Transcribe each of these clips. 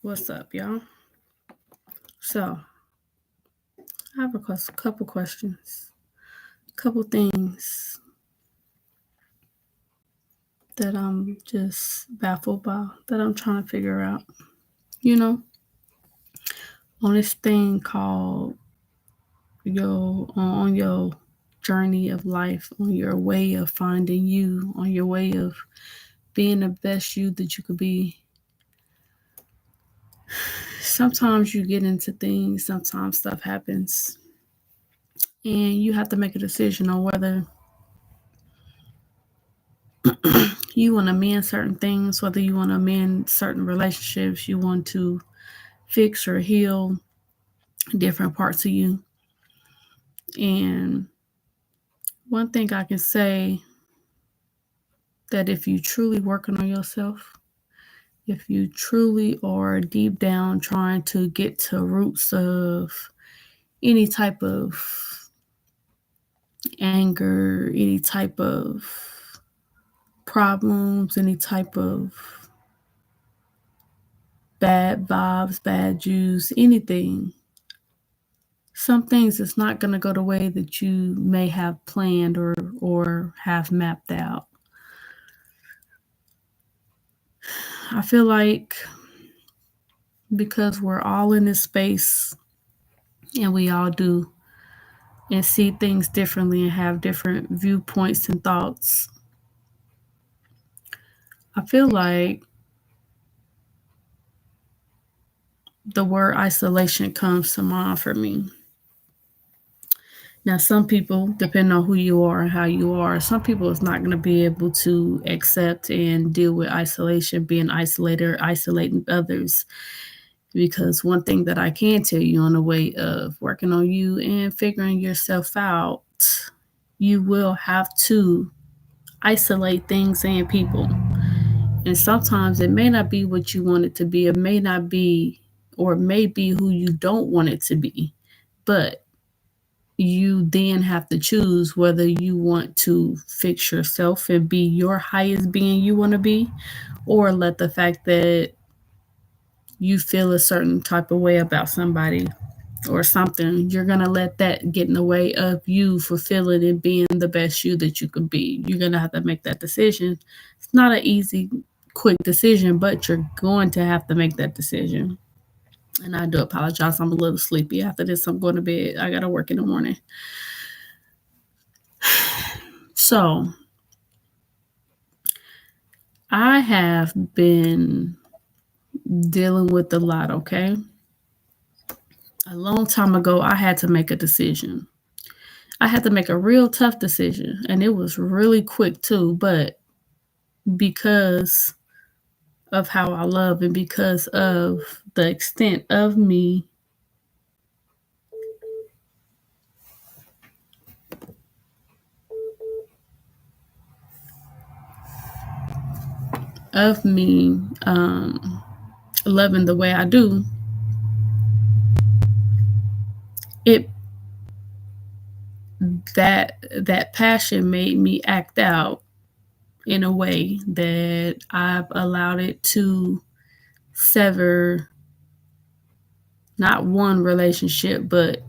What's up, y'all? So, I have couple questions, couple things that I'm just baffled by, that I'm trying to figure out. You know, on this thing called on your journey of life, on your way of finding you, on your way of being the best you that you could be. Sometimes you get into things, sometimes stuff happens, and you have to make a decision on whether you want to amend certain things, whether you want to amend certain relationships, you want to fix or heal different parts of you. And one thing I can say, that if you truly working on yourself, if you truly are deep down trying to get to roots of any type of anger, any type of problems, any type of bad vibes, bad juice, anything, some things it's not going to go the way that you may have planned or have mapped out. I feel like because we're all in this space and we all do and see things differently and have different viewpoints and thoughts, I feel like the word isolation comes to mind for me. Now, some people, depending on who you are and how you are, some people is not going to be able to accept and deal with isolation, being isolated or isolating others. Because one thing that I can tell you on the way of working on you and figuring yourself out, you will have to isolate things and people. And sometimes it may not be what you want it to be. It may not be, or it may be who you don't want it to be. But you then have to choose whether you want to fix yourself and be your highest being you want to be, or let the fact that you feel a certain type of way about somebody or something, you're going to let that get in the way of you fulfilling and being the best you that you could be. You're going to have to make that decision. It's not an easy, quick decision, but you're going to have to make that decision. And I do apologize. I'm a little sleepy. After this, I'm going to bed. I got to work in the morning. So, I have been dealing with a lot, okay? A long time ago, I had to make a decision. I had to make a real tough decision, and it was really quick too, but because of how I love and because of the extent of me of me loving the way I do, it that passion made me act out in a way that I've allowed it to sever not one relationship, but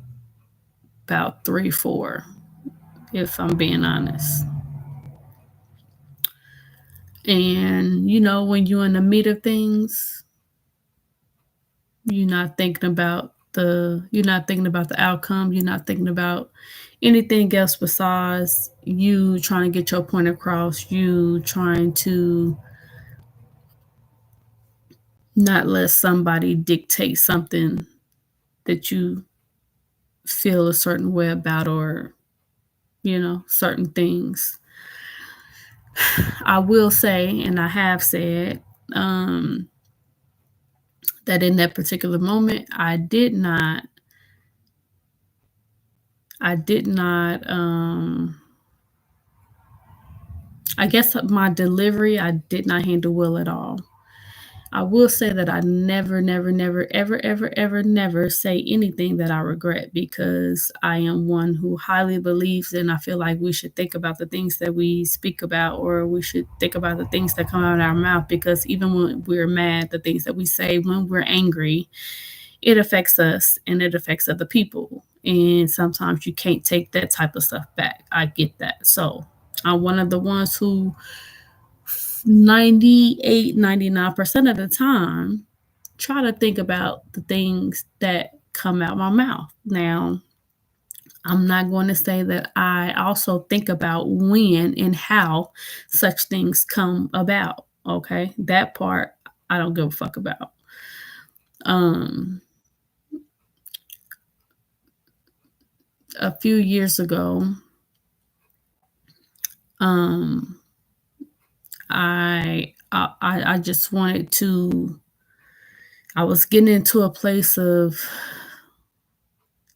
about 3, 4, if I'm being honest. And when you're in the meat of things, you're not thinking about the outcome. You're not thinking about anything else besides you trying to get your point across, you trying to not let somebody dictate something that you feel a certain way about, or certain things. I will say, and I have said, that in that particular moment, I did not, I guess my delivery, I did not handle well at all. I will say that I never, never, never, ever, ever, ever, never say anything that I regret, because I am one who highly believes, and I feel like we should think about the things that we speak about, or we should think about the things that come out of our mouth, because even when we're mad, the things that we say when we're angry, it affects us and it affects other people. And sometimes you can't take that type of stuff back. I get that. So I'm one of the ones who 98, 99% of the time try to think about the things that come out my mouth. Now, I'm not going to say that I also think about when and how such things come about. Okay. That part I don't give a fuck about. Um, a few years ago, um, I just wanted to. I was getting into a place of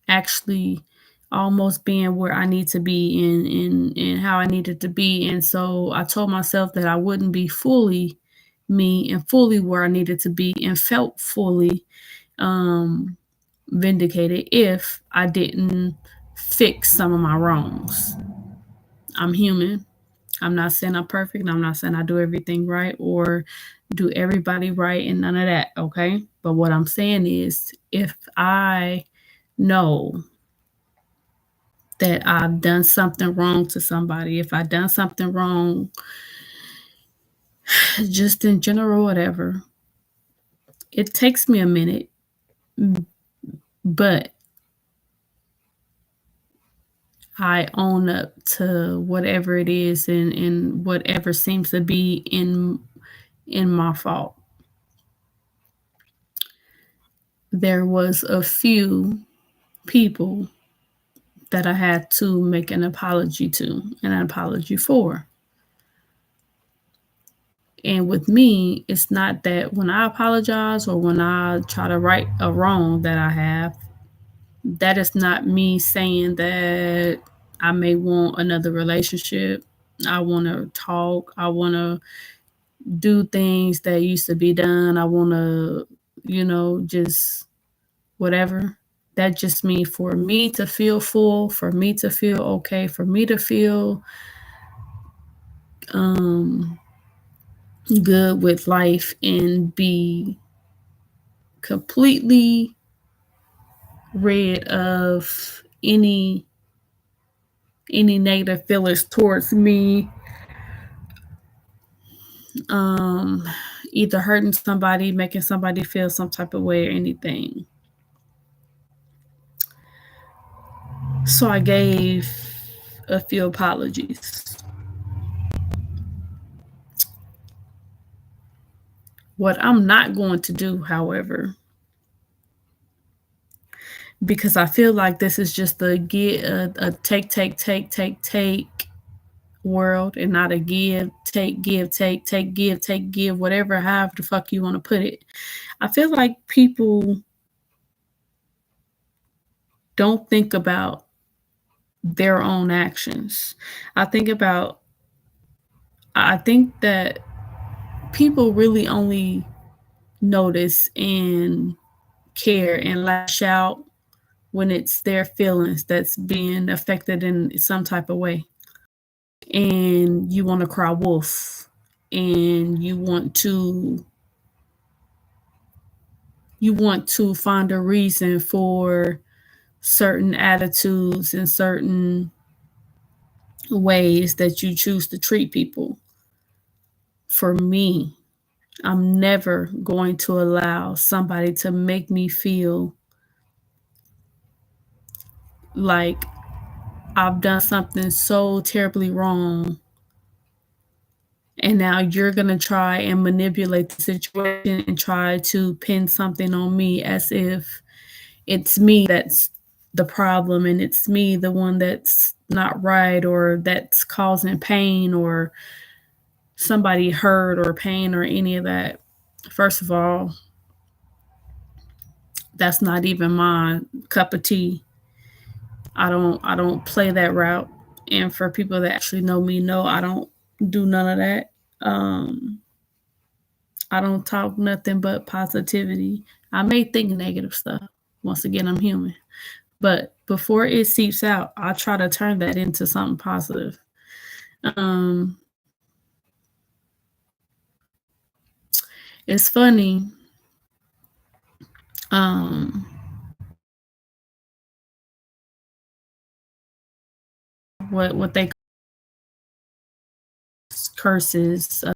actually almost being where I need to be, and how I needed to be. And so I told myself that I wouldn't be fully me and fully where I needed to be and felt fully um, vindicated if I didn't fix some of my wrongs. I'm human. I'm not saying I'm perfect. And I'm not saying I do everything right or do everybody right and none of that. Okay. But what I'm saying is, if I know that I've done something wrong to somebody, if I've done something wrong, just in general, whatever, it takes me a minute, but I own up to whatever it is, and whatever seems to be in my fault. There was a few people that I had to make an apology to, and an apology for. And with me, it's not that when I apologize or when I try to right a wrong that I have, that is not me saying that I may want another relationship. I want to talk. I want to do things that used to be done. I want to, just whatever. That just means for me to feel full, for me to feel okay, for me to feel um, good with life and be completely rid of any negative feelings towards me, um, either hurting somebody, making somebody feel some type of way or anything. So I gave a few apologies. What I'm not going to do, however, because I feel like this is just a take, take, take, take, take world, and not a give, take, give, whatever, however the fuck you want to put it. I feel like people don't think about their own actions. I think about, I think that people really only notice and care and lash out when it's their feelings that's being affected in some type of way. And you want to cry wolf, and you want to find a reason for certain attitudes and certain ways that you choose to treat people. For me, I'm never going to allow somebody to make me feel like I've done something so terribly wrong, and now you're going to try and manipulate the situation and try to pin something on me as if it's me that's the problem, and it's me the one that's not right, or that's causing pain, or somebody hurt or pain or any of that. First of all, that's not even my cup of tea. I don't play that route. And for people that actually know me, know I don't do none of that. Um I don't talk nothing but positivity. I may think negative stuff. Once again, I'm human. But before it seeps out, I try to turn that into something positive. Um, it's funny. Um, what they curses